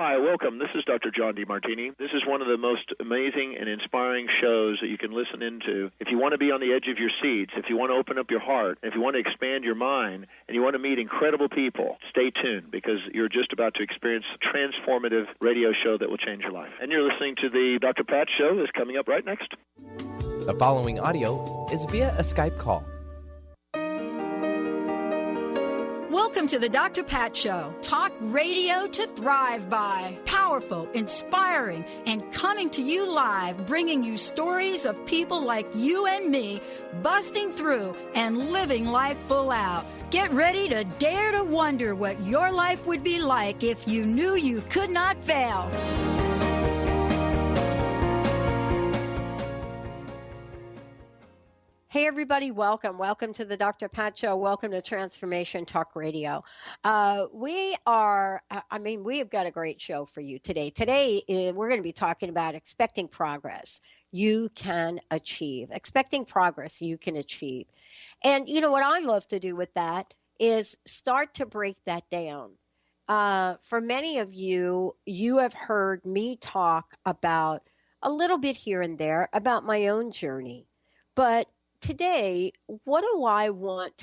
Hi, welcome. This is Dr. John DeMartini. This is one of the most amazing and inspiring shows that you can listen into. If you want to be on the edge of your seats, if you want to open up your heart, if you want to expand your mind, and you want to meet incredible people, stay tuned because you're just about to experience a transformative radio show that will change your life. And you're listening to the Dr. Pat Show that's coming up right next. The following audio is via a Skype call. Welcome to the Dr. Pat Show. Talk radio to thrive by. Powerful, inspiring, and coming to you live, bringing you stories of people like you and me busting through and living life full out. Get ready to dare to wonder what your life would be like if you knew you could not fail. Hey, everybody, welcome. Welcome to the Dr. Pat Show. Welcome to Transformation Talk Radio. We have got a great show for you today. Today, we're going to be talking about expecting progress you can achieve. Expecting progress you can achieve. And, you know, what I love to do with that is start to break that down. For many of you, you have heard me talk about a little bit here and there about my own journey. But today, what do I want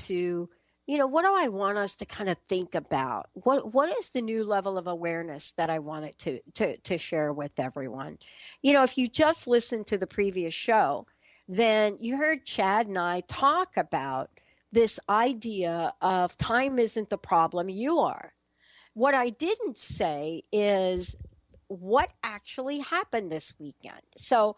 us to kind of think about? What is the new level of awareness that I wanted to share with everyone? You know, if you just listened to the previous show, then you heard Chad and I talk about this idea of time isn't the problem, you are. What I didn't say is what actually happened this weekend. So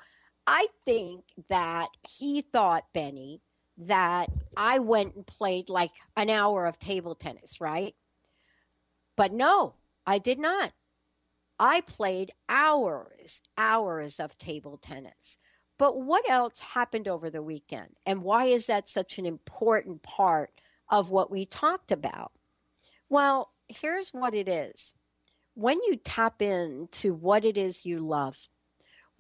I think that he thought, Benny, that I went and played like an hour of table tennis, right? But no, I did not. I played hours of table tennis. But what else happened over the weekend? And why is that such an important part of what we talked about? Well, here's what it is. When you tap into what it is you love,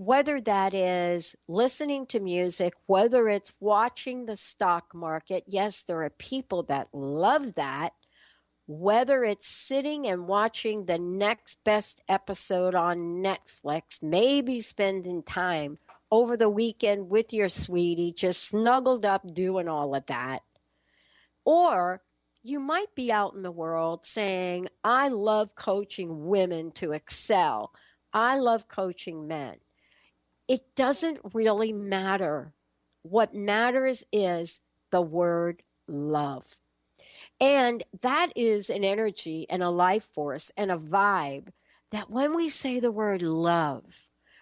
whether that is listening to music, whether it's watching the stock market, yes, there are people that love that, whether it's sitting and watching the next best episode on Netflix, maybe spending time over the weekend with your sweetie, just snuggled up doing all of that. Or you might be out in the world saying, I love coaching women to excel. I love coaching men. It doesn't really matter. What matters is the word love. And that is an energy and a life force and a vibe that when we say the word love,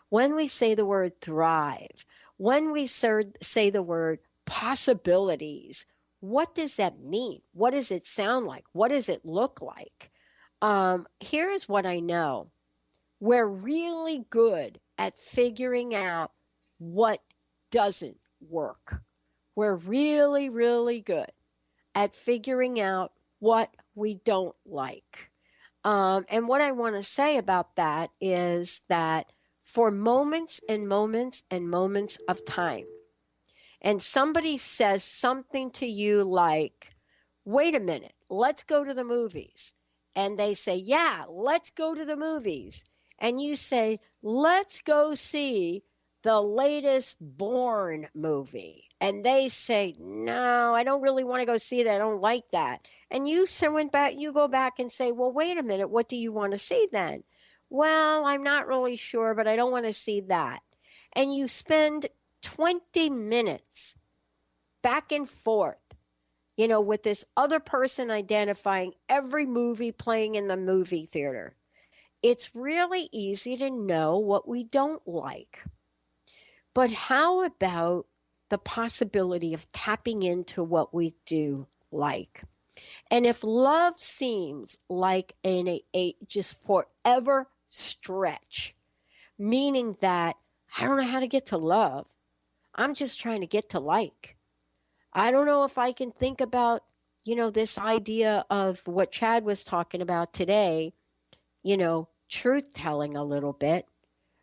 when we say the word thrive, when we say the word possibilities, what does that mean? What does it sound like? What does it look like? Here's what I know. We're really good at figuring out what doesn't work. We're really, really good at figuring out what we don't like. And what I want to say about that is that for moments and moments and moments of time, and somebody says something to you like, wait a minute, let's go to the movies. And they say, yeah, let's go to the movies. And you say, let's go see the latest Bourne movie. And they say, no, I don't really want to go see that. I don't like that. And you go back and say, well, wait a minute. What do you want to see then? Well, I'm not really sure, but I don't want to see that. And you spend 20 minutes back and forth, with this other person identifying every movie playing in the movie theater. It's really easy to know what we don't like. But how about the possibility of tapping into what we do like? And if love seems like a just forever stretch, meaning that I don't know how to get to love, I'm just trying to get to like. I don't know if I can think about, this idea of what Chad was talking about today, truth telling a little bit.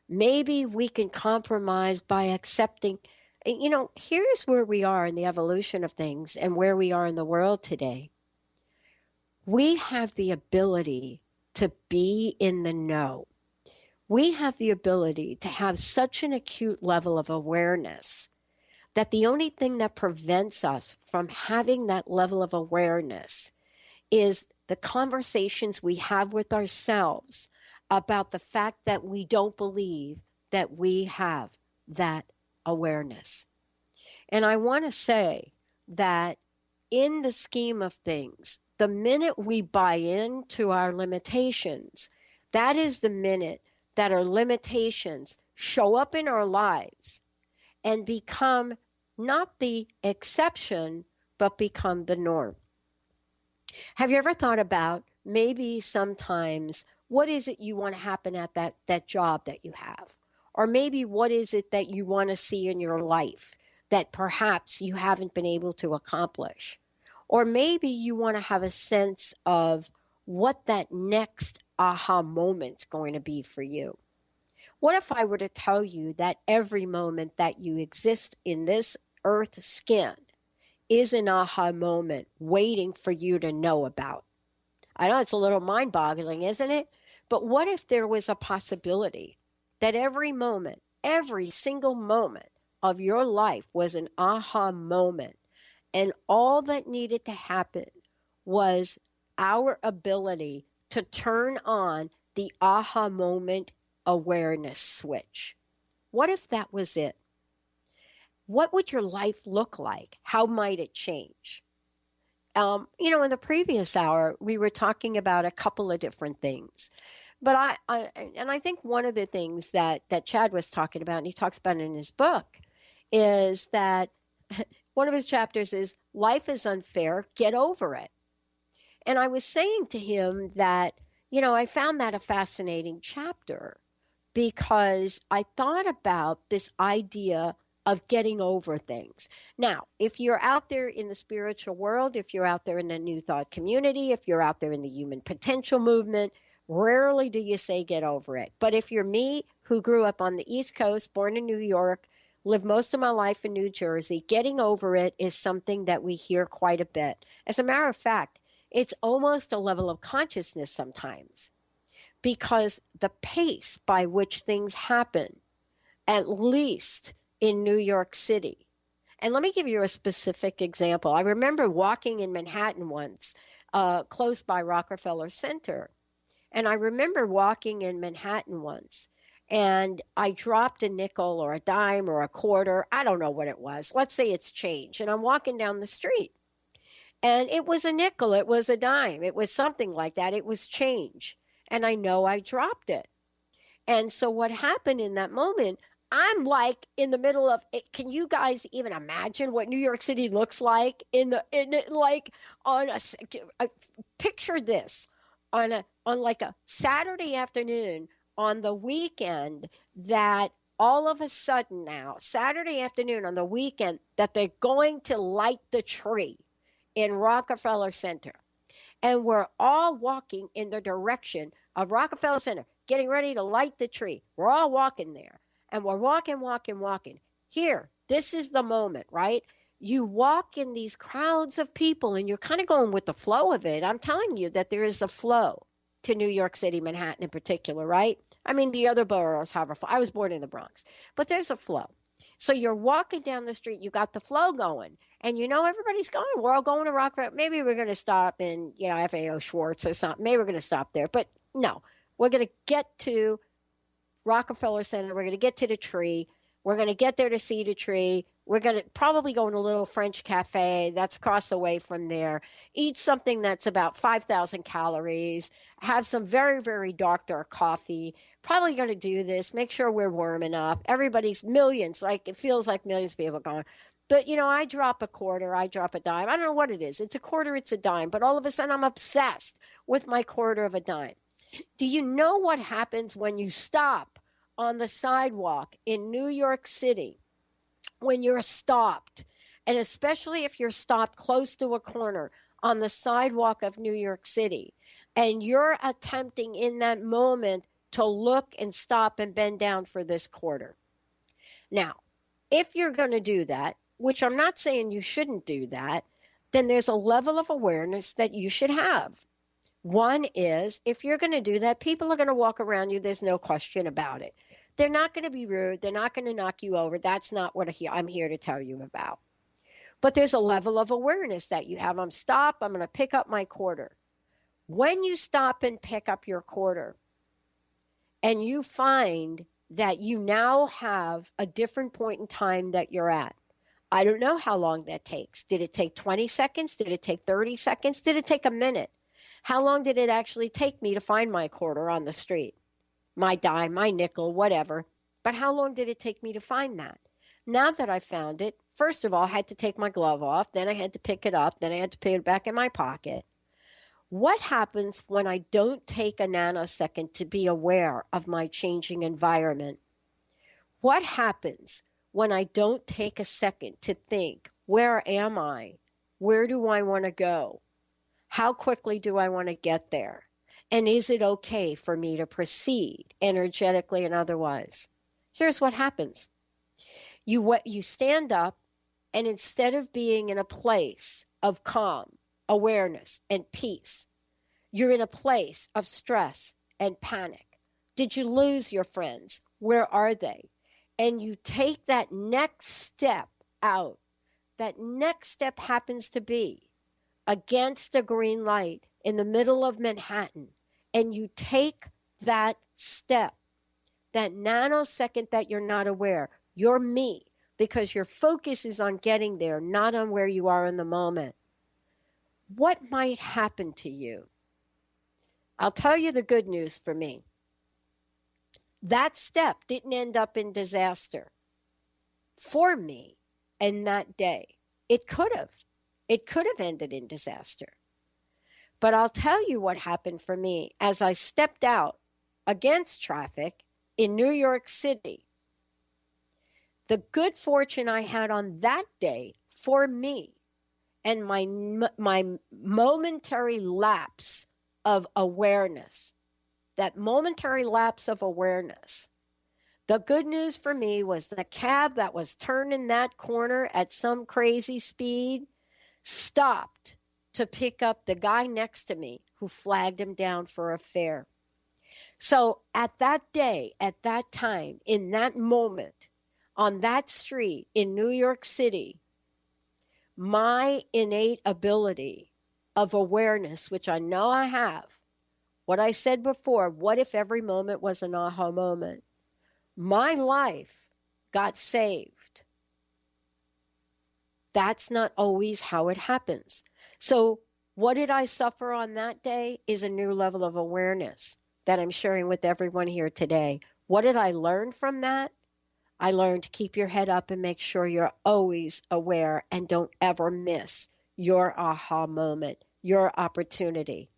Maybe we can compromise by accepting, here's where we are in the evolution of things and where we are in the world today. We have the ability to be in the know. We have the ability to have such an acute level of awareness that the only thing that prevents us from having that level of awareness is the conversations we have with ourselves about the fact that we don't believe that we have that awareness. And I want to say that in the scheme of things, the minute we buy into our limitations, that is the minute that our limitations show up in our lives and become not the exception, but become the norm. Have you ever thought about maybe sometimes what is it you want to happen at that job that you have? Or maybe what is it that you want to see in your life that perhaps you haven't been able to accomplish? Or maybe you want to have a sense of what that next aha moment's going to be for you. What if I were to tell you that every moment that you exist in this earth skin is an aha moment waiting for you to know about? I know it's a little mind-boggling, isn't it? But what if there was a possibility that every moment, every single moment of your life was an aha moment, and all that needed to happen was our ability to turn on the aha moment awareness switch? What if that was it? What would your life look like? How might it change? In the previous hour, we were talking about a couple of different things. But I think one of the things that Chad was talking about, and he talks about in his book, is that one of his chapters is life is unfair, get over it. And I was saying to him that, I found that a fascinating chapter because I thought about this idea of getting over things. Now, if you're out there in the spiritual world, if you're out there in the New Thought community, if you're out there in the human potential movement, rarely do you say get over it. But if you're me, who grew up on the East Coast, born in New York, lived most of my life in New Jersey, getting over it is something that we hear quite a bit. As a matter of fact, it's almost a level of consciousness sometimes, because the pace by which things happen, at least in New York City. And let me give you a specific example. I remember walking in Manhattan once, close by Rockefeller Center. And I remember walking in Manhattan once, and I dropped a nickel or a dime or a quarter. I don't know what it was. Let's say it's change. And I'm walking down the street. And it was a nickel. It was a dime. It was something like that. It was change. And I know I dropped it. And so what happened in that moment, I'm like in the middle of it. Can you guys even imagine what New York City looks like picture this on like a Saturday afternoon on the weekend, that all of a sudden now, Saturday afternoon on the weekend, that they're going to light the tree in Rockefeller Center. And we're all walking in the direction of Rockefeller Center, getting ready to light the tree. We're all walking there. And we're walking. Here, this is the moment, right? You walk in these crowds of people and you're kind of going with the flow of it. I'm telling you that there is a flow to New York City, Manhattan in particular, right? I mean, the other boroughs have a flow. I was born in the Bronx, but there's a flow. So you're walking down the street, you got the flow going, and everybody's going. We're all going to Rockefeller. Maybe we're going to stop in, FAO Schwartz or something. Maybe we're going to stop there, but no, we're going to get to Rockefeller Center. We're going to get to the tree. We're going to get there to see the tree. We're going to probably go in a little French cafe that's across the way from there, eat something that's about 5,000 calories, have some very, very dark coffee. Probably going to do this, make sure we're warm enough. Everybody's millions, it feels like millions of people are going. But, I drop a quarter, I drop a dime. I don't know what it is. It's a quarter, it's a dime. But all of a sudden, I'm obsessed with my quarter of a dime. Do you know what happens when you stop on the sidewalk in New York City? When you're stopped, and especially if you're stopped close to a corner on the sidewalk of New York City, and you're attempting in that moment to look and stop and bend down for this quarter. Now, if you're going to do that, which I'm not saying you shouldn't do that, then there's a level of awareness that you should have. One is, if you're going to do that, people are going to walk around you. There's no question about it. They're not going to be rude. They're not going to knock you over. That's not what I'm here to tell you about. But there's a level of awareness that you have. I'm going to pick up my quarter. When you stop and pick up your quarter and you find that you now have a different point in time that you're at, I don't know how long that takes. Did it take 20 seconds? Did it take 30 seconds? Did it take a minute? How long did it actually take me to find my quarter on the street? My dime, my nickel, whatever. But how long did it take me to find that? Now that I found it, first of all, I had to take my glove off. Then I had to pick it up. Then I had to put it back in my pocket. What happens when I don't take a nanosecond to be aware of my changing environment? What happens when I don't take a second to think, where am I? Where do I want to go? How quickly do I want to get there? And is it okay for me to proceed energetically and otherwise? Here's what happens. You stand up, and instead of being in a place of calm, awareness, and peace, you're in a place of stress and panic. Did you lose your friends? Where are they? And you take that next step out. That next step happens to be against a green light in the middle of Manhattan, and you take that step, that nanosecond that you're not aware, you're me, because your focus is on getting there, not on where you are in the moment. What might happen to you? I'll tell you the good news for me. That step didn't end up in disaster for me in that day. It could have. It could have ended in disaster. But I'll tell you what happened for me as I stepped out against traffic in New York City. The good fortune I had on that day for me and my momentary lapse of awareness, that momentary lapse of awareness, the good news for me was the cab that was turning that corner at some crazy speed stopped to pick up the guy next to me who flagged him down for a fare. So at that day, at that time, in that moment, on that street in New York City, my innate ability of awareness, which I know I have, what I said before, what if every moment was an aha moment? My life got saved. That's not always how it happens. So what did I suffer on that day is a new level of awareness that I'm sharing with everyone here today. What did I learn from that? I learned to keep your head up and make sure you're always aware and don't ever miss your aha moment, your opportunity.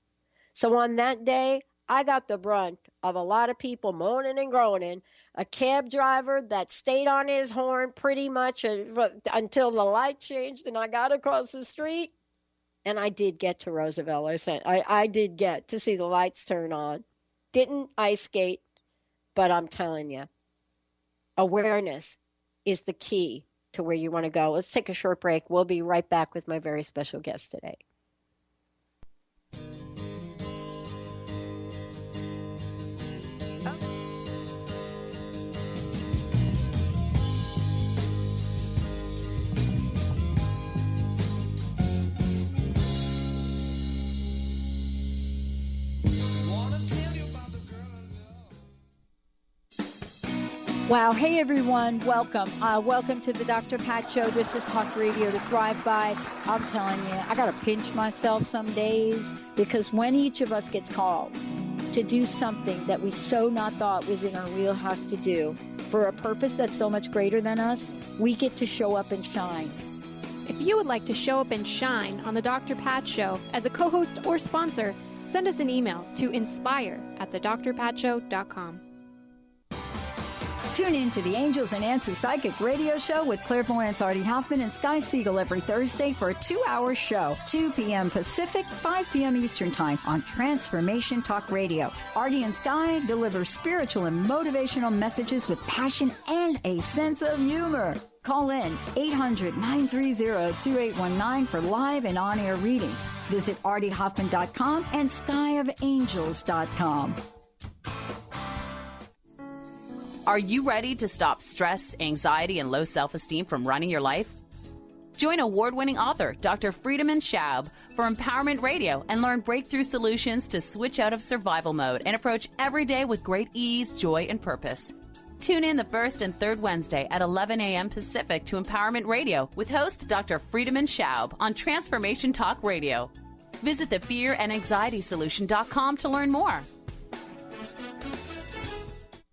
So on that day, I got the brunt of a lot of people moaning and groaning, a cab driver that stayed on his horn pretty much until the light changed and I got across the street. And I did get to Roosevelt. I did get to see the lights turn on. Didn't ice skate, but I'm telling you, awareness is the key to where you want to go. Let's take a short break. We'll be right back with my very special guest today. Wow. Hey, everyone. Welcome. Welcome to the Dr. Pat Show. This is Talk Radio to Thrive By. I'm telling you, I got to pinch myself some days because when each of us gets called to do something that we so not thought was in our wheelhouse to do for a purpose that's so much greater than us, we get to show up and shine. If you would like to show up and shine on the Dr. Pat Show as a co-host or sponsor, send us an email to inspire@thedrpatshow.com. Tune in to the Angels and Answers Psychic Radio Show with clairvoyants Artie Hoffman and Sky Siegel every Thursday for a 2-hour show, 2 p.m. Pacific, 5 p.m. Eastern Time on Transformation Talk Radio. Artie and Sky deliver spiritual and motivational messages with passion and a sense of humor. Call in 800-930-2819 for live and on-air readings. Visit artiehoffman.com and skyofangels.com. Are you ready to stop stress, anxiety, and low self-esteem from running your life? Join award-winning author Dr. Friedemann Schaub for Empowerment Radio and learn breakthrough solutions to switch out of survival mode and approach every day with great ease, joy, and purpose. Tune in the first and third Wednesday at 11 a.m. Pacific to Empowerment Radio with host Dr. Friedemann Schaub on Transformation Talk Radio. Visit thefearandanxietysolution.com to learn more.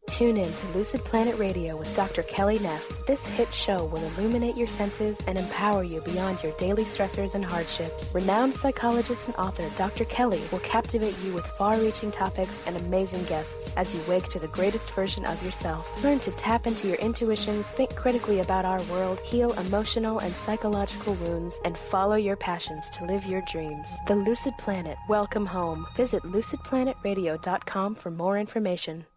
Tune in to Lucid Planet Radio with Dr. Kelly Neff. This hit show will illuminate your senses and empower you beyond your daily stressors and hardships. Renowned psychologist and author Dr. Kelly will captivate you with far-reaching topics and amazing guests as you wake to the greatest version of yourself. Learn to tap into your intuitions, think critically about our world, heal emotional and psychological wounds, and follow your passions to live your dreams. The Lucid Planet. Welcome home. Visit lucidplanetradio.com for more information.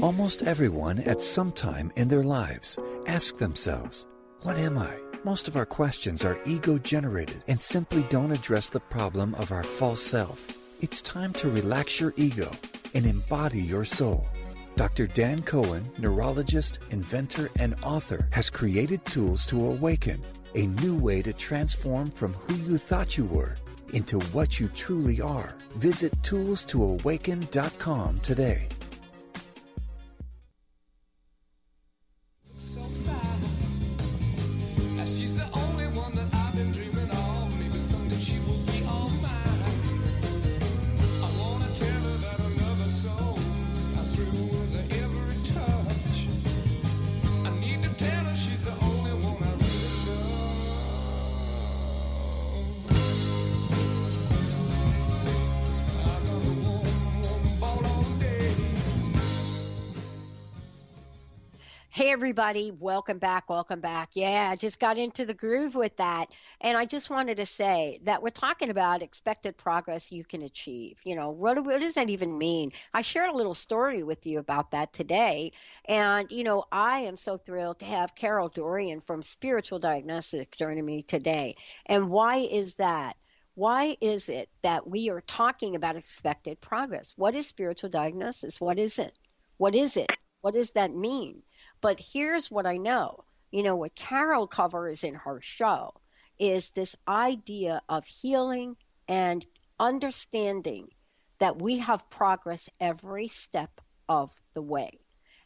Almost everyone at some time in their lives ask themselves, what am I? Most of our questions are ego-generated and simply don't address the problem of our false self. It's time to relax your ego and embody your soul. Dr. Dan Cohen, neurologist, inventor, and author, has created tools to awaken a new way to transform from who you thought you were into what you truly are. Visit toolstoawaken.com today. Hey, everybody. Welcome back. Welcome back. Yeah, I just got into the groove with that. And I just wanted to say that we're talking about expected progress you can achieve. You know, what does that even mean? I shared a little story with you about that today. And, you know, I am so thrilled to have Carol Dorian from Spiritual Diagnostics joining me today. And why is that? Why is it that we are talking about expected progress? What is spiritual diagnosis? What is it? What is it? What does that mean? But here's what I know. You know, what Carol covers in her show is this idea of healing and understanding that we have progress every step of the way.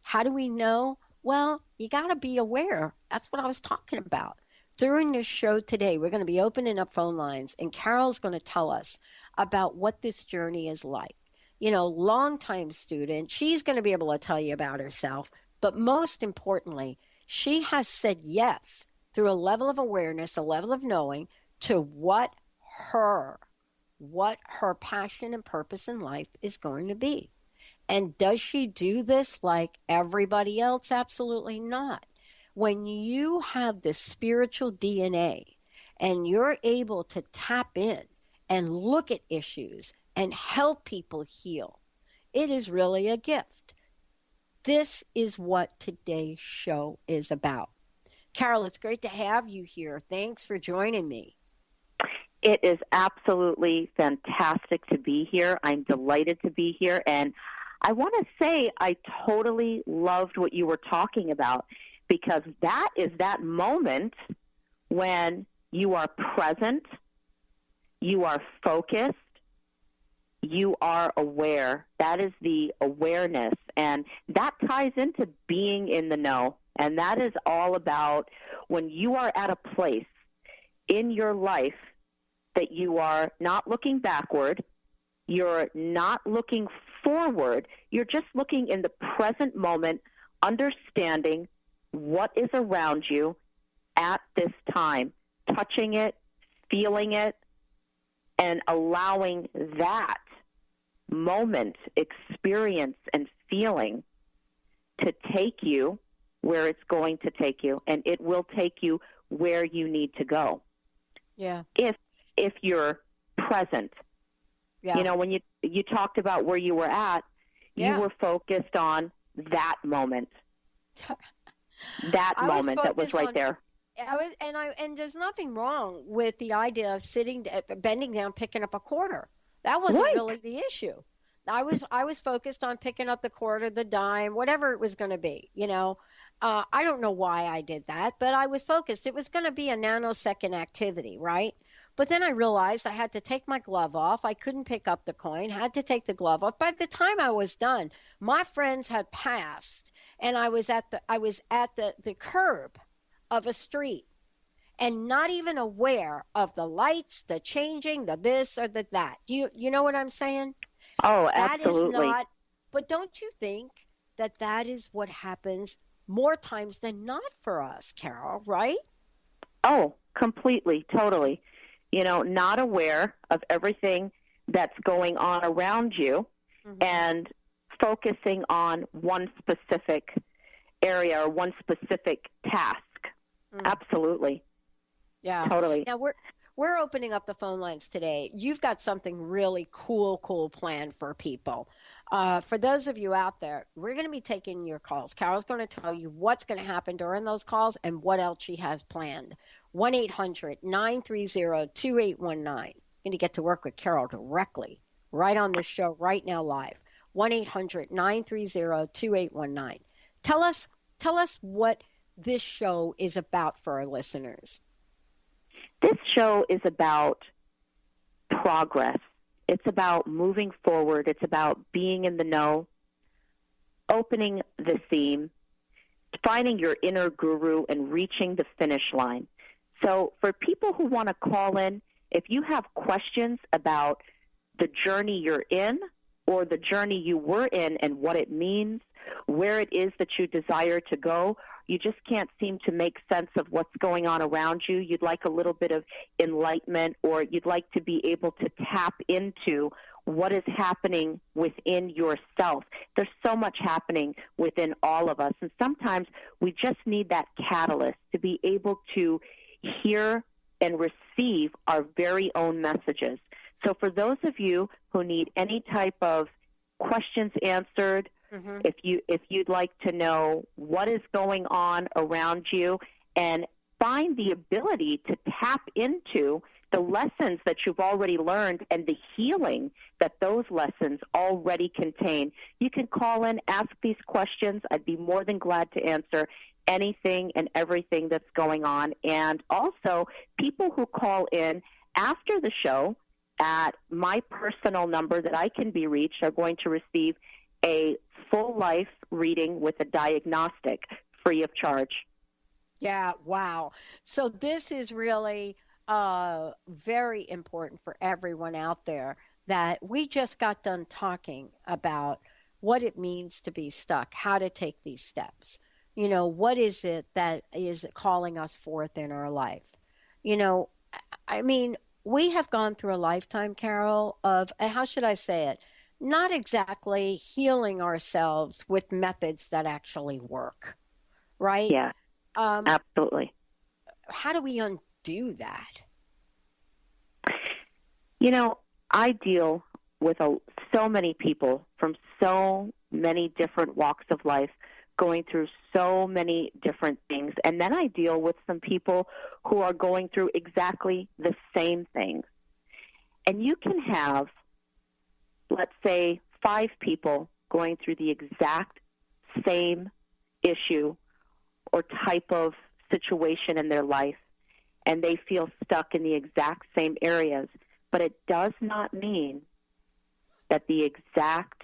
How do we know? Well, you got to be aware. That's what I was talking about. During this show today, we're going to be opening up phone lines, and Carol's going to tell us about what this journey is like. You know, longtime student, she's going to be able to tell you about herself. But most importantly, she has said yes through a level of awareness, a level of knowing to what her passion and purpose in life is going to be. And does she do this like everybody else? Absolutely not. When you have the spiritual DNA and you're able to tap in and look at issues and help people heal, it is really a gift. This is what today's show is about. Carol, it's great to have you here. Thanks for joining me. It is absolutely fantastic to be here. I'm delighted to be here. And I want to say I totally loved what you were talking about, because that is that moment when you are present, you are focused, you are aware. That is the awareness. And that ties into being in the know. And that is all about when you are at a place in your life that you are not looking backward, you're not looking forward, you're just looking in the present moment, understanding what is around you at this time, touching it, feeling it, and allowing that moment, experience, and feeling to take you where it's going to take you, and it will take you where you need to go. Yeah. If you're present. Yeah. You know, when you talked about where you were at, Yeah. you were focused on that moment. That moment that was right there. And there's nothing wrong with the idea of bending down, picking up a quarter. That wasn't really the issue. I was focused on picking up the quarter, the dime, whatever it was going to be. I don't know why I did that, but I was focused. It was going to be a nanosecond activity, right? But then I realized I had to take my glove off. I couldn't pick up the coin, had to take the glove off. By the time I was done, my friends had passed, and I was at the curb of a street and not even aware of the lights, the changing, the this or the that. You know what I'm saying? Oh, absolutely. That is not, but don't you think that is what happens more times than not for us, Carol, right? Oh, completely, totally. Not aware of everything that's going on around you and focusing on one specific area or one specific task. Absolutely. Yeah. Totally. Now we're opening up the phone lines today. You've got something really cool planned for people. For those of you out there, we're going to be taking your calls. Carol's going to tell you what's going to happen during those calls and what else she has planned. 1-800-930-2819. Going to get to work with Carol directly right on this show right now live. 1-800-930-2819. Tell us what this show is about for our listeners. This show is about progress. It's about moving forward. It's about being in the know, opening the seam, finding your inner guru, and reaching the finish line. So for people who want to call in, if you have questions about the journey you're in or the journey you were in and what it means, where it is that you desire to go, you just can't seem to make sense of what's going on around you, you'd like a little bit of enlightenment, or you'd like to be able to tap into what is happening within yourself. There's so much happening within all of us, and sometimes we just need that catalyst to be able to hear and receive our very own messages. So for those of you who need any type of questions answered, if you'd like to know what is going on around you and find the ability to tap into the lessons that you've already learned and the healing that those lessons already contain, you can call in, ask these questions. I'd be more than glad to answer anything and everything that's going on. And also, people who call in after the show at my personal number that I can be reached are going to receive a full life reading with a diagnostic free of charge. Yeah, wow. So this is really very important for everyone out there, that we just got done talking about what it means to be stuck, how to take these steps. What is it that is calling us forth in our life? I mean, we have gone through a lifetime, Carol, of, how should I say it, not exactly healing ourselves with methods that actually work, right? Yeah, absolutely. How do we undo that? I deal with so many people from so many different walks of life, going through so many different things. And then I deal with some people who are going through exactly the same things. And you can have, let's say, 5 people going through the exact same issue or type of situation in their life, and they feel stuck in the exact same areas. But it does not mean that the exact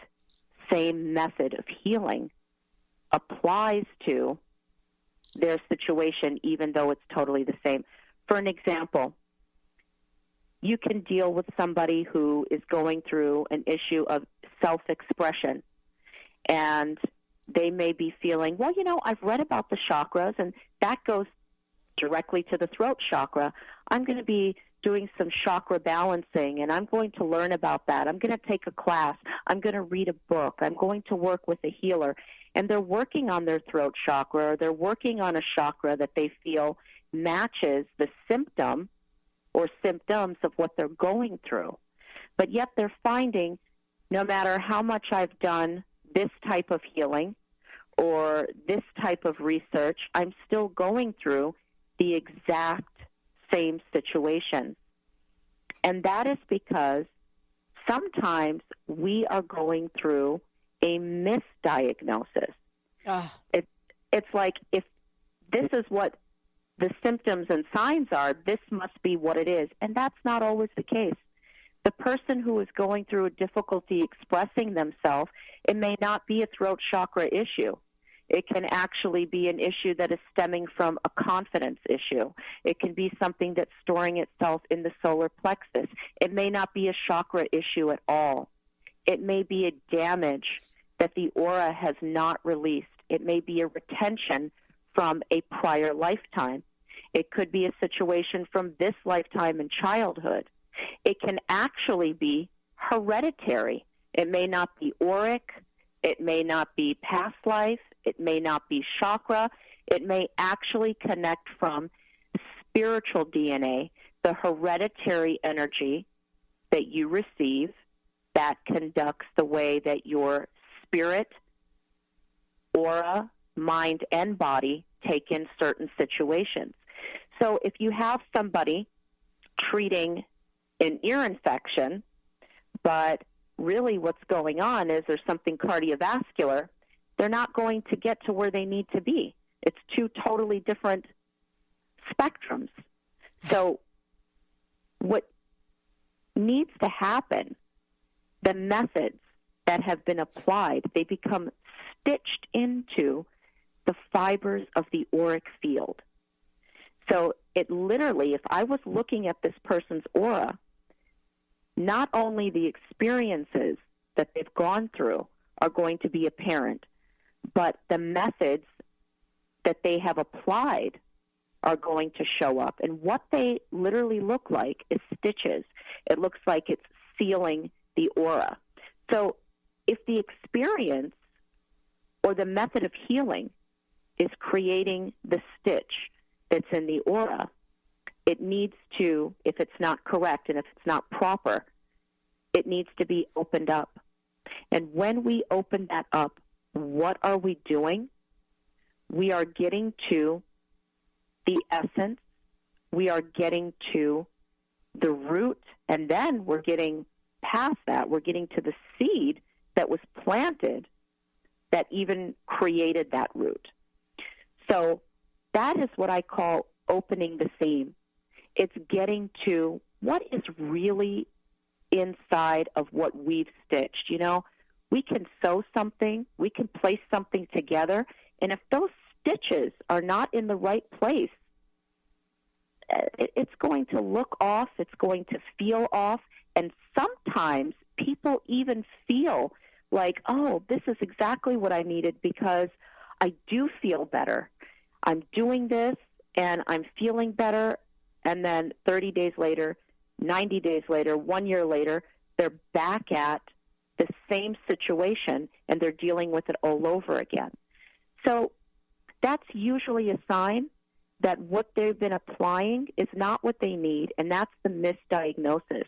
same method of healing applies to their situation, even though it's totally the same. For an example, you can deal with somebody who is going through an issue of self-expression, and they may be feeling, well, I've read about the chakras, and that goes directly to the throat chakra. I'm going to be doing some chakra balancing, and I'm going to learn about that. I'm going to take a class. I'm going to read a book. I'm going to work with a healer. And they're working on their throat chakra, or they're working on a chakra that they feel matches the symptom or symptoms of what they're going through. But yet they're finding, no matter how much I've done this type of healing, or this type of research, I'm still going through the exact same situation. And that is because sometimes we are going through a misdiagnosis. It's like, if this is what the symptoms and signs are, this must be what it is. And that's not always the case. The person who is going through a difficulty expressing themselves, it may not be a throat chakra issue. It can actually be an issue that is stemming from a confidence issue. It can be something that's storing itself in the solar plexus. It may not be a chakra issue at all. It may be a damage that the aura has not released. It may be a retention from a prior lifetime. It could be a situation from this lifetime in childhood. It can actually be hereditary. It may not be auric. It may not be past life. It may not be chakra. It may actually connect from spiritual DNA, the hereditary energy that you receive that conducts the way that your spirit, aura, mind, and body take in certain situations. So if you have somebody treating an ear infection, but really what's going on is there's something cardiovascular, they're not going to get to where they need to be. It's two totally different spectrums. So what needs to happen, the methods that have been applied, they become stitched into the fibers of the auric field. So it literally, if I was looking at this person's aura, not only the experiences that they've gone through are going to be apparent, but the methods that they have applied are going to show up. And what they literally look like is stitches. It looks like it's sealing the aura. So if the experience or the method of healing is creating the stitch that's in the aura, it needs to, if it's not correct and if it's not proper, it needs to be opened up. And when we open that up, what are we doing? We are getting to the essence. We are getting to the root, and then we're getting past that. We're getting to the seed that was planted that even created that root. So that is what I call opening the seam. It's getting to what is really inside of what we've stitched. You know, we can sew something, we can place something together, and if those stitches are not in the right place, it's going to look off, it's going to feel off, and sometimes people even feel like, oh, this is exactly what I needed because I do feel better. I'm doing this, and I'm feeling better, and then 30 days later, 90 days later, 1 year later, they're back at the same situation, and they're dealing with it all over again. So that's usually a sign that what they've been applying is not what they need, and that's the misdiagnosis.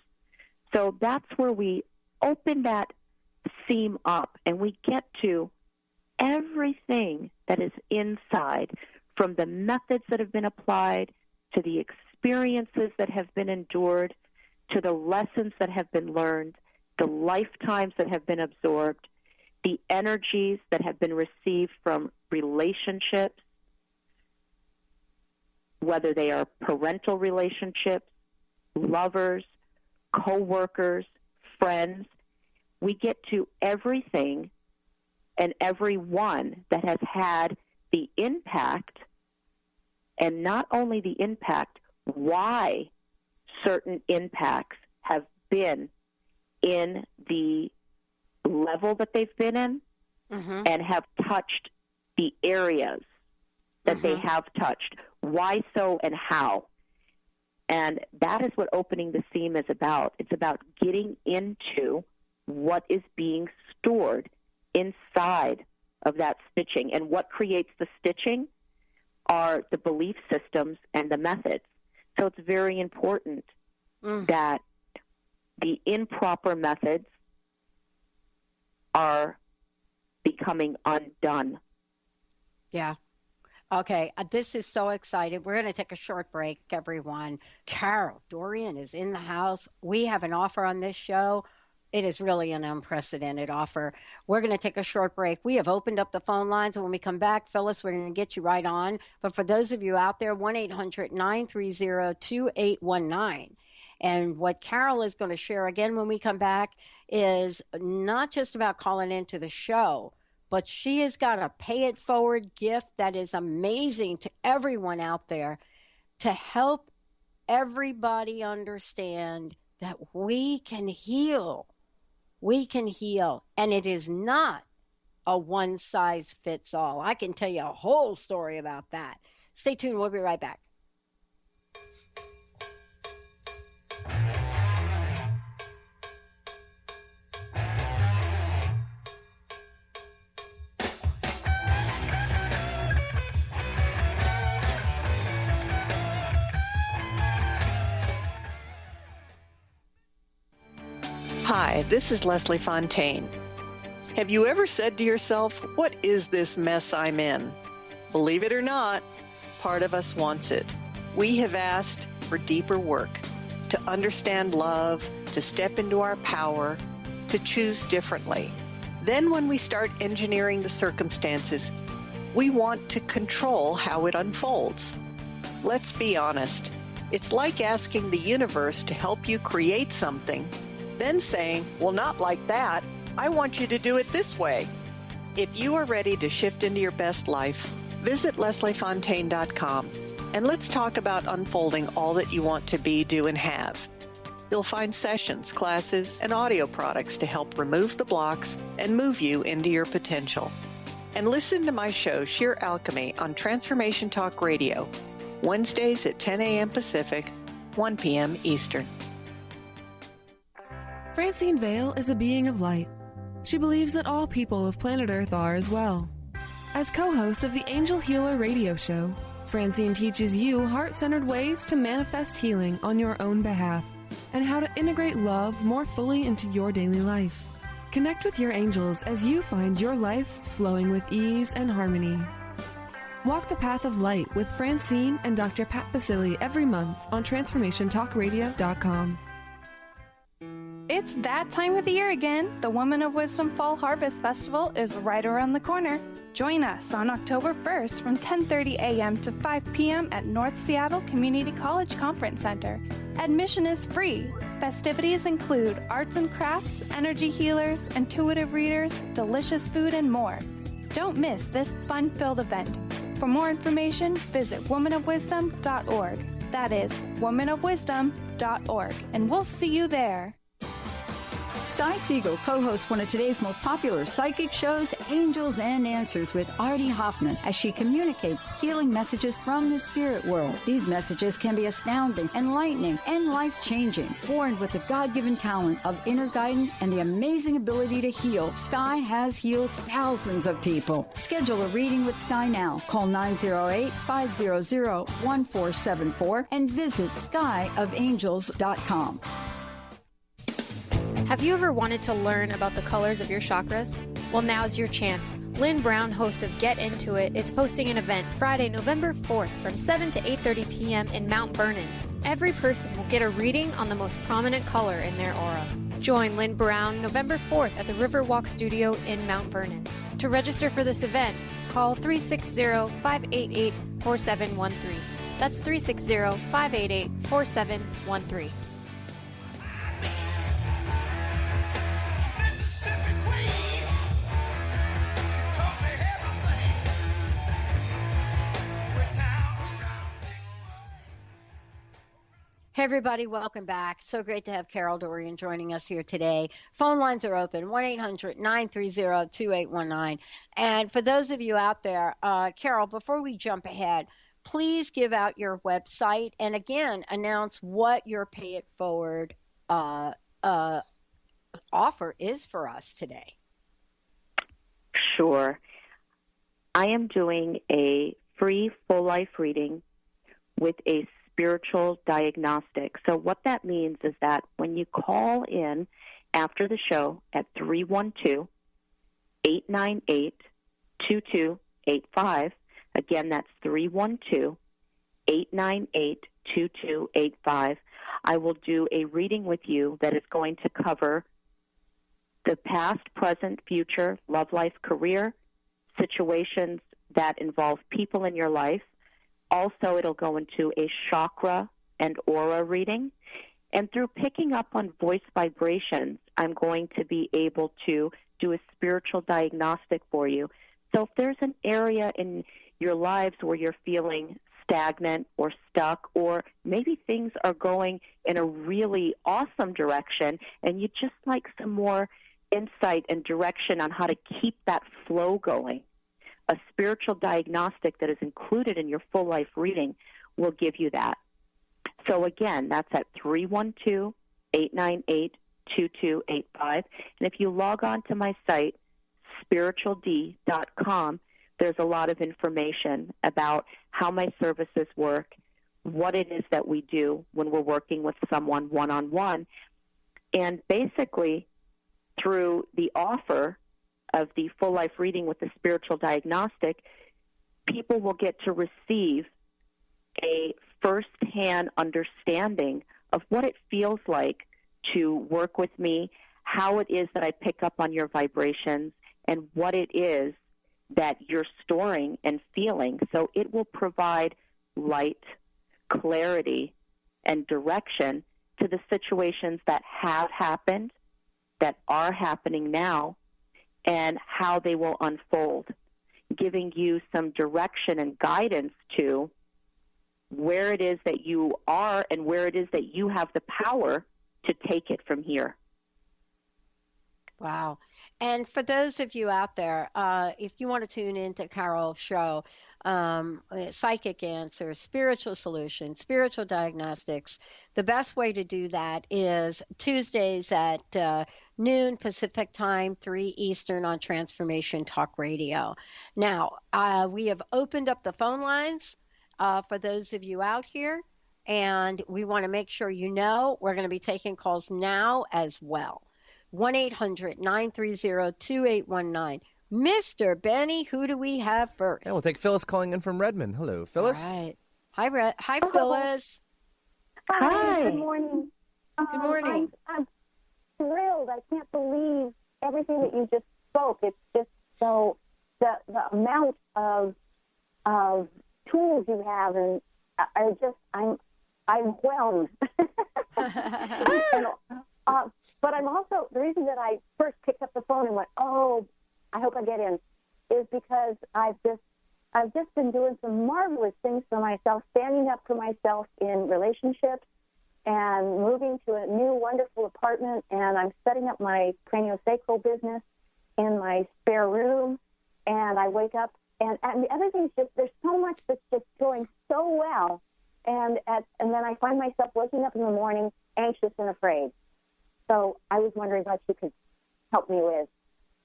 So that's where we open that seam up, and we get to everything that is inside, from the methods that have been applied, to the experiences that have been endured, to the lessons that have been learned, the lifetimes that have been absorbed, the energies that have been received from relationships, whether they are parental relationships, lovers, co-workers, friends. We get to everything and everyone that has had the impact, and not only the impact, why certain impacts have been in the level that they've been in, and have touched the areas that they have touched. Why so and how? And that is what opening the seam is about. It's about getting into what is being stored inside of that stitching. And what creates the stitching are the belief systems and the methods. So it's very important that the improper methods are becoming undone. Yeah. Okay, this is so exciting. We're going to take a short break, everyone. Carol, Dorian is in the house. We have an offer on this show. It is really an unprecedented offer. We're going to take a short break. We have opened up the phone lines. And when we come back, Phyllis, we're going to get you right on. But for those of you out there, 1-800-930-2819. And what Carol is going to share again when we come back is not just about calling into the show, but she has got a pay it forward gift that is amazing to everyone out there to help everybody understand that we can heal. We can heal. And it is not a one size fits all. I can tell you a whole story about that. Stay tuned. We'll be right back. Hi, this is Leslie Fontaine. Have you ever said to yourself, what is this mess I'm in? Believe it or not, part of us wants it. We have asked for deeper work, to understand love, to step into our power, to choose differently. Then when we start engineering the circumstances, we want to control how it unfolds. Let's be honest. It's like asking the universe to help you create something, then saying, well, not like that. I want you to do it this way. If you are ready to shift into your best life, visit lesliefontaine.com and let's talk about unfolding all that you want to be, do, and have. You'll find sessions, classes, and audio products to help remove the blocks and move you into your potential. And listen to my show, Sheer Alchemy, on Transformation Talk Radio, Wednesdays at 10 a.m. Pacific, 1 p.m. Eastern. Francine Vale is a being of light. She believes that all people of planet Earth are as well. As co-host of the Angel Healer radio show, Francine teaches you heart-centered ways to manifest healing on your own behalf and how to integrate love more fully into your daily life. Connect with your angels as you find your life flowing with ease and harmony. Walk the path of light with Francine and Dr. Pat Basili every month on TransformationTalkRadio.com. It's that time of the year again. The Woman of Wisdom Fall Harvest Festival is right around the corner. Join us on October 1st from 10:30 a.m. to 5 p.m. at North Seattle Community College Conference Center. Admission is free. Festivities include arts and crafts, energy healers, intuitive readers, delicious food, and more. Don't miss this fun-filled event. For more information, visit womanofwisdom.org. That is womanofwisdom.org, and we'll see you there. Sky Siegel co-hosts one of today's most popular psychic shows, Angels and Answers, with Artie Hoffman, as she communicates healing messages from the spirit world. These messages can be astounding, enlightening, and life-changing. Born with the God-given talent of inner guidance and the amazing ability to heal, Sky has healed thousands of people. Schedule a reading with Sky now. Call 908-500-1474 and visit skyofangels.com. Have you ever wanted to learn about the colors of your chakras? Well, now's your chance. Lynn Brown, host of Get Into It, is hosting an event Friday, November 4th from 7 to 8:30 p.m. in Mount Vernon. Every person will get a reading on the most prominent color in their aura. Join Lynn Brown November 4th at the Riverwalk Studio in Mount Vernon. To register for this event, call 360-588-4713. That's 360-588-4713. Hey, everybody, welcome back. So great to have Carol Dorian joining us here today. Phone lines are open, 1-800-930-2819. And for those of you out there, Carol, before we jump ahead, please give out your website and, again, announce what your Pay It Forward offer is for us today. Sure. I am doing a free full life reading with a spiritual diagnostic. So what that means is that when you call in after the show at 312-898-2288, 2285. Again, that's 312-898-2285. I will do a reading with you that is going to cover the past, present, future, love life, career, situations that involve people in your life. Also, it'll go into a chakra and aura reading. And through picking up on voice vibrations, I'm going to be able to do a spiritual diagnostic for you. So if there's an area in your lives where you're feeling stagnant or stuck, or maybe things are going in a really awesome direction and you'd just like some more insight and direction on how to keep that flow going, a spiritual diagnostic that is included in your full life reading will give you that. So again, that's at 312-898-2285. And if you log on to my site, spirituald.com, there's a lot of information about how my services work, what it is that we do when we're working with someone one-on-one. And basically, through the offer of the full life reading with the spiritual diagnostic, people will get to receive a first-hand understanding of what it feels like to work with me, how it is that I pick up on your vibrations, and what it is that you're storing and feeling. So it will provide light, clarity, and direction to the situations that have happened, that are happening now, and how they will unfold, giving you some direction and guidance to where it is that you are and where it is that you have the power to take it from here. Wow. And for those of you out there, if you want to tune into Carol's show, Psychic Answers, Spiritual Solutions, Spiritual Diagnostics, the best way to do that is Tuesdays at noon Pacific Time, 3 Eastern on Transformation Talk Radio. Now, we have opened up the phone lines for those of you out here, and we want to make sure you know we're going to be taking calls now as well. 1-800-930-2819. Mr. Benny, who do we have first? Yeah, we'll take Phyllis calling in from Redmond. Hello, Phyllis. All right. Hi, Phyllis. Hi. Good morning. Good morning. I'm thrilled. I can't believe everything that you just spoke. It's just so the amount of tools you have, and I'm whelmed. But I'm also, the reason that I first picked up the phone and went, oh, I hope I get in, is because I've just been doing some marvelous things for myself, standing up for myself in relationships and moving to a new wonderful apartment, and I'm setting up my craniosacral business in my spare room, and I wake up, and the other thing is just there's so much that's just going so well, and then I find myself waking up in the morning anxious and afraid. So I was wondering what you could help me with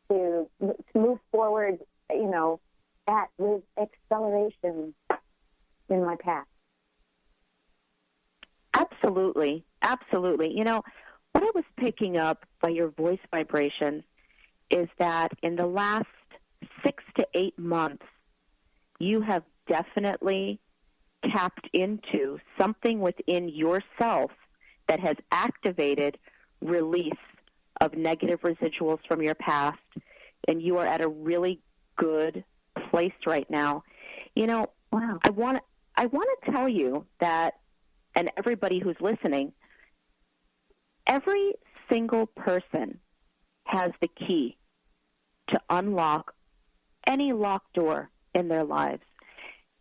to move forward, with acceleration in my path. Absolutely. Absolutely. What I was picking up by your voice vibrations is that in the last 6 to 8 months, you have definitely tapped into something within yourself that has activated release of negative residuals from your past, and you are at a really good place right now. Wow. I want to tell you that, and everybody who's listening, every single person has the key to unlock any locked door in their lives.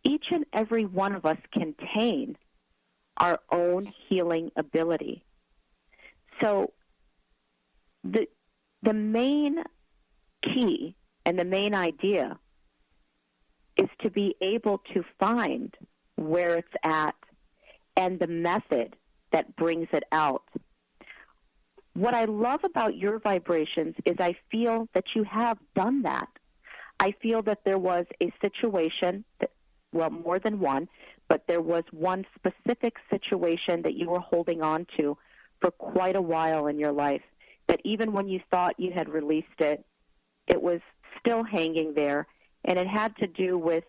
Each and every one of us contain our own healing ability. So the main key and the main idea is to be able to find where it's at and the method that brings it out. What I love about your vibrations is I feel that you have done that. I feel that there was a situation, more than one, but there was one specific situation that you were holding on to for quite a while in your life, that even when you thought you had released it, it was still hanging there, and it had to do with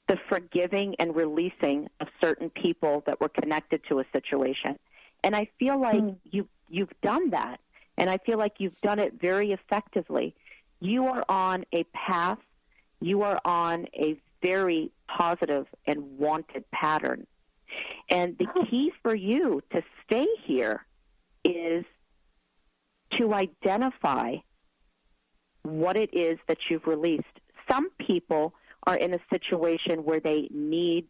the forgiving and releasing of certain people that were connected to a situation. And I feel like you've done that, and I feel like you've done it very effectively. You are on a path. You are on a very positive and wanted pattern. And the key for you to stay here is to identify what it is that you've released. Some people are in a situation where they need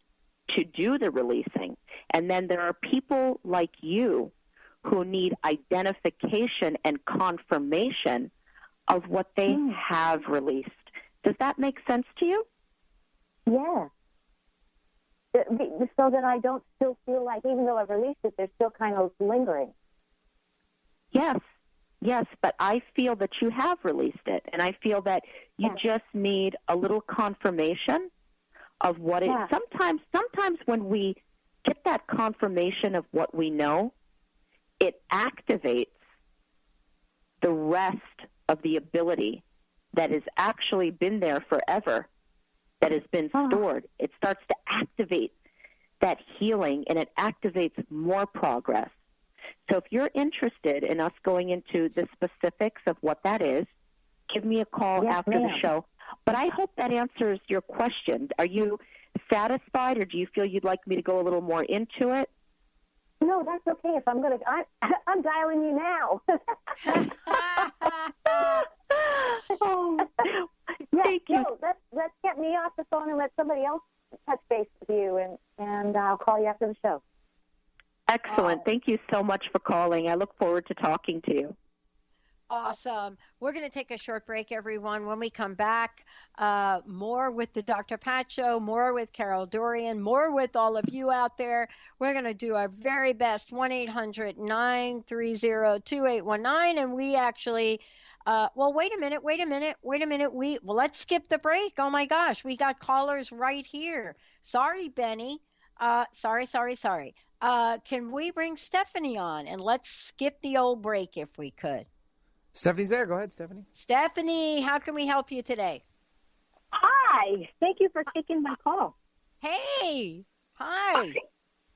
to do the releasing. And then there are people like you who need identification and confirmation of what they have released. Does that make sense to you? Yeah. So that I don't still feel like, even though I've released it, they're still kind of lingering. Yes, but I feel that you have released it, and I feel that you just need a little confirmation of what it is. Sometimes when we get that confirmation of what we know, it activates the rest of the ability that has actually been there forever, that has been stored. It starts to activate that healing, and it activates more progress. So if you're interested in us going into the specifics of what that is, give me a call after the show. But I hope that answers your question. Are you satisfied, or do you feel you'd like me to go a little more into it? No, that's okay. If I'm going to, I'm dialing you now. Thank you. No, let's get me off the phone and let somebody else touch base with you, and I'll call you after the show. Excellent. Thank you so much for calling. I look forward to talking to you. Awesome. We're going to take a short break, everyone. When we come back, more with the Dr. Pat Show, more with Carol Dorian, more with all of you out there. We're going to do our very best, 1-800-930-2819. And we actually, wait a minute. Let's skip the break. Oh, my gosh. We got callers right here. Sorry, Benny. Sorry. Can we bring Stephanie on? And let's skip the old break if we could. Stephanie's there. Go ahead, Stephanie. Stephanie, how can we help you today? Hi. Thank you for taking my call. Hey. Hi.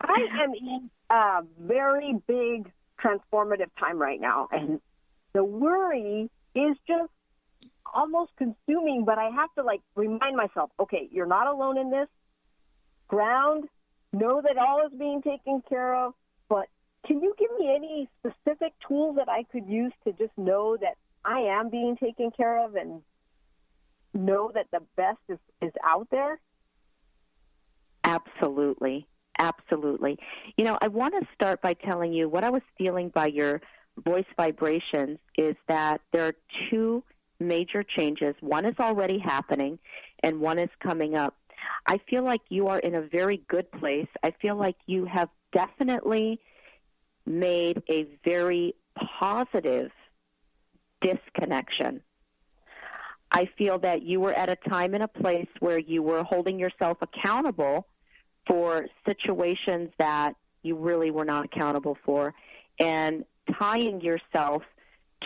I am in a very big transformative time right now, and the worry is just almost consuming, but I have to, remind myself, okay, you're not alone in this. Ground, know that all is being taken care of, but can you give me any specific tools that I could use to just know that I am being taken care of and know that the best is out there? Absolutely. You know, I want to start by telling you what I was feeling by your voice vibrations is that there are two major changes. One is already happening, and one is coming up. I feel like you are in a very good place. I feel like you have definitely made a very positive disconnection. I feel that you were at a time and a place where you were holding yourself accountable for situations that you really were not accountable for, and tying yourself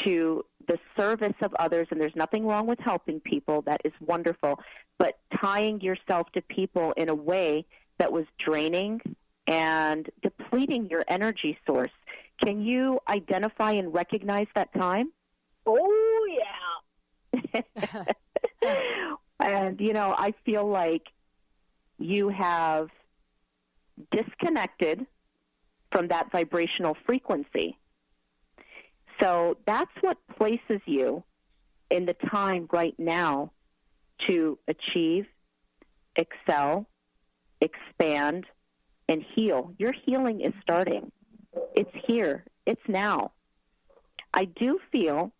to the service of others, and there's nothing wrong with helping people. That is wonderful. But tying yourself to people in a way that was draining and depleting your energy source. Can you identify and recognize that time? Oh, yeah. And, you know, I feel like you have disconnected from that vibrational frequency. So that's what places you in the time right now to achieve, excel, expand, and heal. Your healing is starting. It's here. It's now. I do feel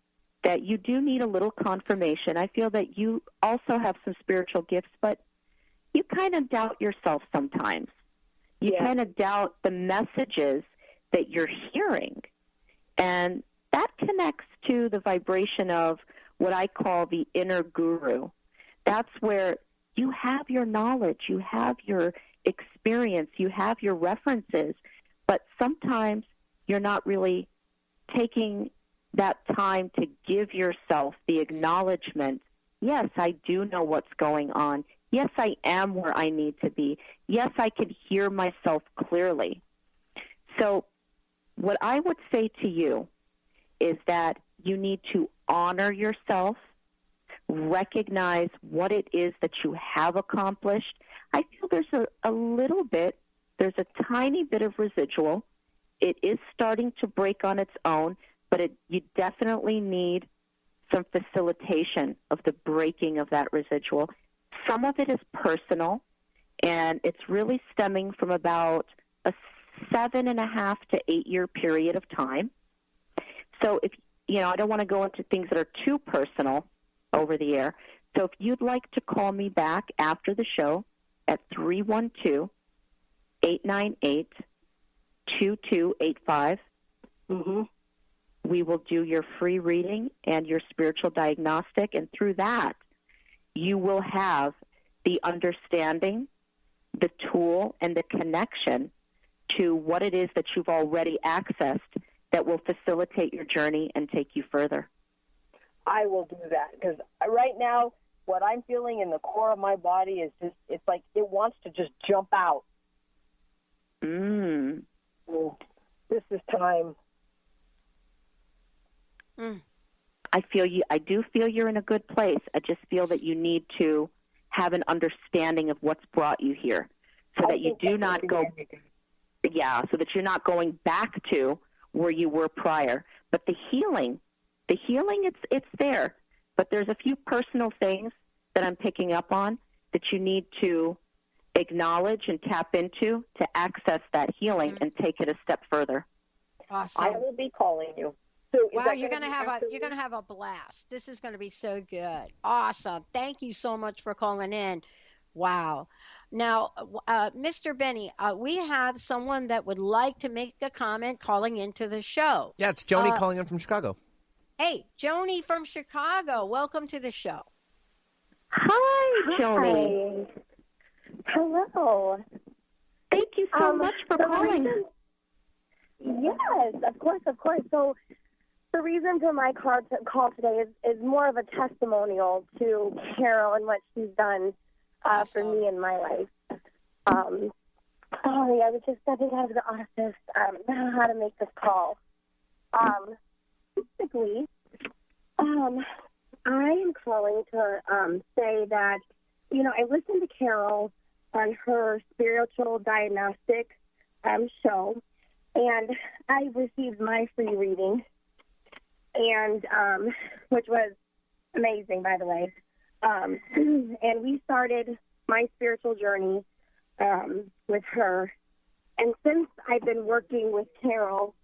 that you do need a little confirmation. I feel that you also have some spiritual gifts, but you kind of doubt yourself sometimes. You kind of doubt the messages that you're hearing. And that connects to the vibration of what I call the inner guru. That's where you have your knowledge, you have your experience, you have your references, but sometimes you're not really taking that time to give yourself the acknowledgement Yes, I do know what's going on. Yes, I am where I need to be. Yes, I can hear myself clearly. So what I would say to you is that you need to honor yourself, recognize what it is that you have accomplished. I feel there's there's a tiny bit of residual. It is starting to break on its own, but you definitely need some facilitation of the breaking of that residual. Some of it is personal, and it's really stemming from about a 7.5 to 8 year period of time. So if I don't want to go into things that are too personal over the air. So if you'd like to call me back after the show at 312-898-2285, we will do your free reading and your spiritual diagnostic, and through that, you will have the understanding, the tool, and the connection to what it is that you've already accessed that will facilitate your journey and take you further. I will do that, because right now what I'm feeling in the core of my body is just, it's like it wants to just jump out. This is time. I do feel you're in a good place. I just feel that you need to have an understanding of what's brought you here, so that you do not go, so that you're not going back to where you were prior. But the healing, it's there. But there's a few personal things that I'm picking up on that you need to acknowledge and tap into to access that healing and take it a step further. Awesome. I will be calling you. So wow, you're gonna have a blast. This is gonna be so good. Awesome. Thank you so much for calling in. Wow. Now, Mr. Benny, we have someone that would like to make a comment calling into the show. Yeah, it's Joni calling in from Chicago. Hey, Joni from Chicago. Welcome to the show. Hi, Joni. Hello. Thank you so much for calling. Yes, of course. So the reason for my call today is more of a testimonial to Carol and what she's done for me in my life. I was just stepping out of the office. I don't know how to make this call. Basically, I am calling to say that, I listened to Carol on her spiritual diagnostic show, and I received my free reading, and which was amazing, by the way. And we started my spiritual journey with her. And since I've been working with Carol,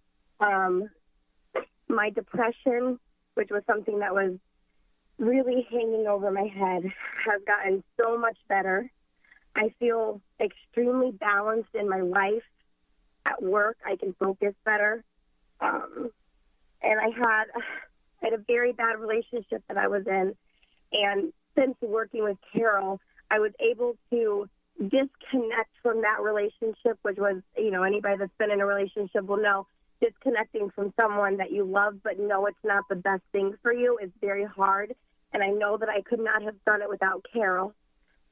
my depression, which was something that was really hanging over my head, has gotten so much better. I feel extremely balanced in my life. At work, I can focus better. And I had a very bad relationship that I was in. And since working with Carol, I was able to disconnect from that relationship, which was, anybody that's been in a relationship will know, disconnecting from someone that you love but know it's not the best thing for you is very hard. And I know that I could not have done it without Carol.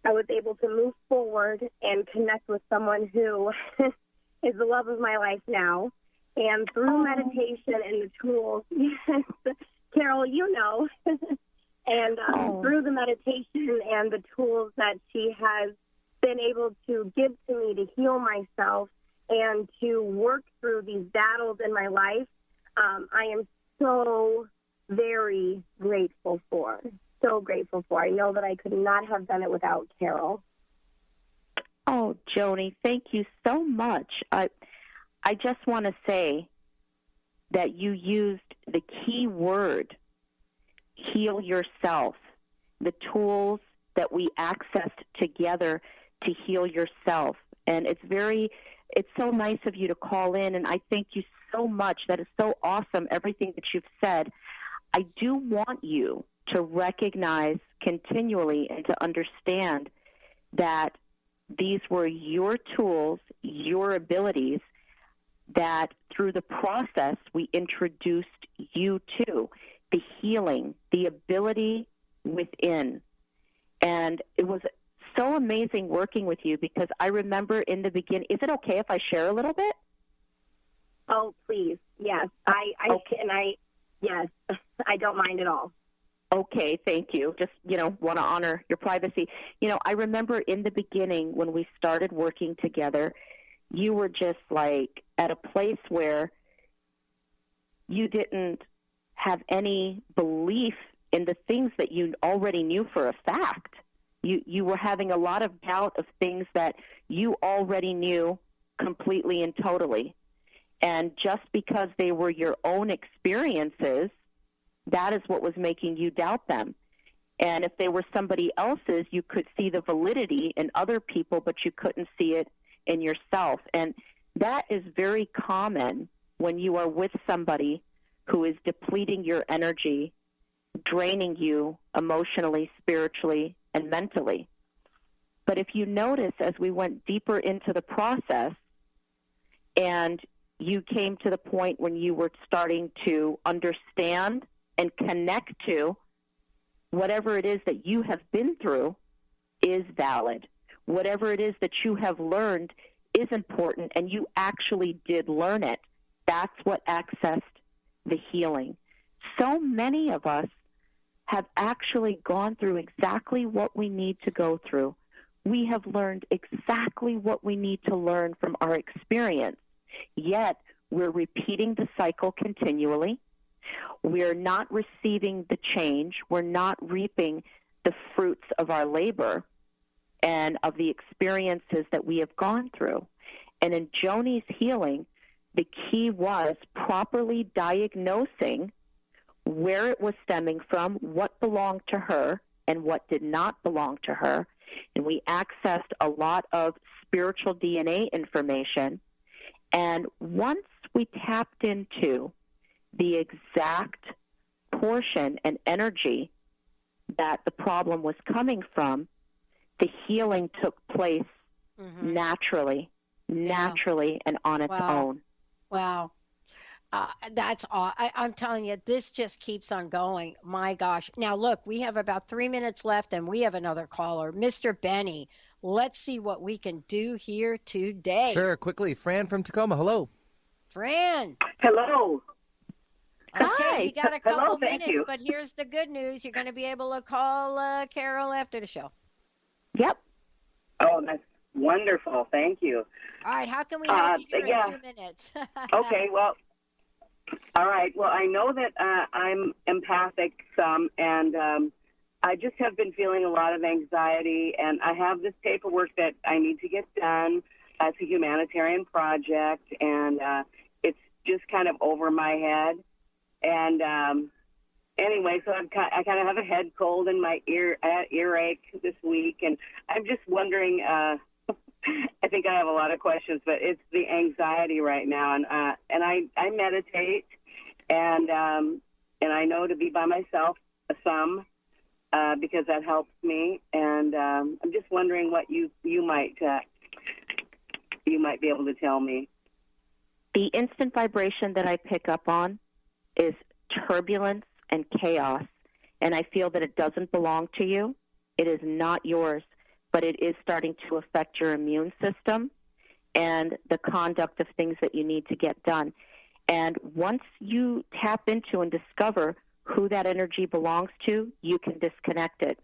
I was able to move forward and connect with someone who is the love of my life now. And through meditation and the tools, yes, Carol, and through the meditation and the tools that she has been able to give to me to heal myself and to work through these battles in my life, I am so very grateful for. So grateful for. I know that I could not have done it without Carol. Oh, Joni, thank you so much. I just want to say that you used the key word, heal yourself, the tools that we accessed together to heal yourself. And it's so nice of you to call in, and I thank you so much. That is so awesome, everything that you've said. I do want you to recognize continually and to understand that these were your tools, your abilities, that through the process we introduced you to. The healing, the ability within. And it was so amazing working with you because I remember in the beginning, is it okay if I share a little bit? Oh, please. Yes. Yes, I don't mind at all. Okay, thank you. Just, want to honor your privacy. I remember in the beginning when we started working together, you were just like at a place where you didn't have any belief in the things that you already knew for a fact. You were having a lot of doubt of things that you already knew completely and totally. And just because they were your own experiences, that is what was making you doubt them. And if they were somebody else's, you could see the validity in other people, but you couldn't see it in yourself. And that is very common when you are with somebody who is depleting your energy, draining you emotionally, spiritually, and mentally. But if you notice, as we went deeper into the process and you came to the point when you were starting to understand and connect to whatever it is that you have been through is valid. Whatever it is that you have learned is important, and you actually did learn it. That's what accessed the healing. So many of us have actually gone through exactly what we need to go through. We have learned exactly what we need to learn from our experience. Yet, we're repeating the cycle continually. We're not receiving the change. We're not reaping the fruits of our labor and of the experiences that we have gone through. And in Joni's healing, the key was properly diagnosing where it was stemming from, what belonged to her, and what did not belong to her. And we accessed a lot of spiritual DNA information. And once we tapped into the exact portion and energy that the problem was coming from, the healing took place naturally and on its own. Wow. That's all. I'm telling you, this just keeps on going. My gosh. Now, look, we have about 3 minutes left, and we have another caller. Mr. Benny, let's see what we can do here today. Sure, quickly. Fran from Tacoma. Hello. Fran. Hello. Okay, Hi. you got a couple minutes, you. but here's the good news. You're going to be able to call Carol after the show. Yep. Oh, that's wonderful. Thank you. All right, how can we help you here in 2 minutes? Okay, well, all right. Well, I know that I'm empathic some, and I just have been feeling a lot of anxiety, and I have this paperwork that I need to get done. It's a humanitarian project, and it's just kind of over my head. And anyway, so I kind of have a head cold and my earache this week, and I'm just wondering. I think I have a lot of questions, but it's the anxiety right now, and I meditate, and I know to be by myself some because that helps me, and I'm just wondering what you might be able to tell me. The instant vibration that I pick up on is turbulence and chaos, and I feel that it doesn't belong to you. It is not yours, but it is starting to affect your immune system and the conduct of things that you need to get done. And once you tap into and discover who that energy belongs to, you can disconnect it.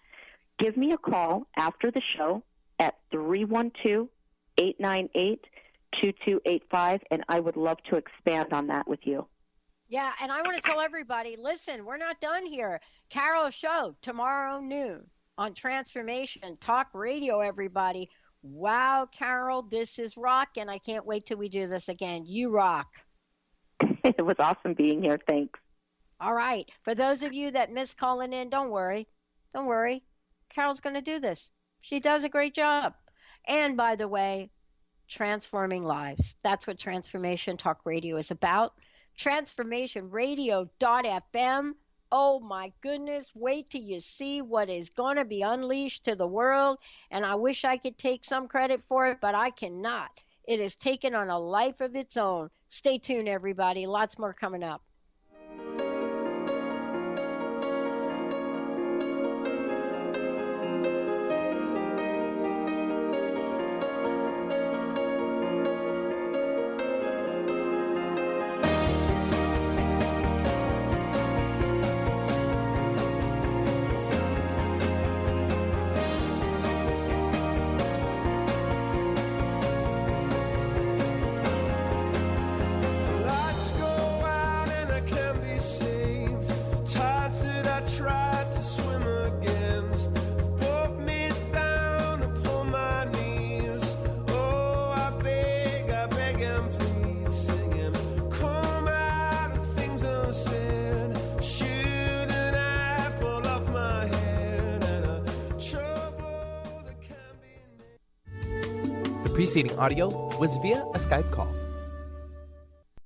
Give me a call after the show at 312-898-2285, and I would love to expand on that with you. Yeah, and I want to tell everybody, listen, we're not done here. Carol's show tomorrow noon on Transformation Talk Radio, everybody. Wow, Carol, this is rockin'. I can't wait till we do this again. You rock. It was awesome being here. Thanks. All right. For those of you that miss calling in, don't worry. Don't worry. Carol's going to do this. She does a great job. And by the way, transforming lives. That's what Transformation Talk Radio is about. TransformationRadio.fm. Oh my goodness, wait till you see what is going to be unleashed to the world. And I wish I could take some credit for it, but I cannot. It has taken on a life of its own. Stay tuned, everybody. Lots more coming up. preceding audio was via a Skype call.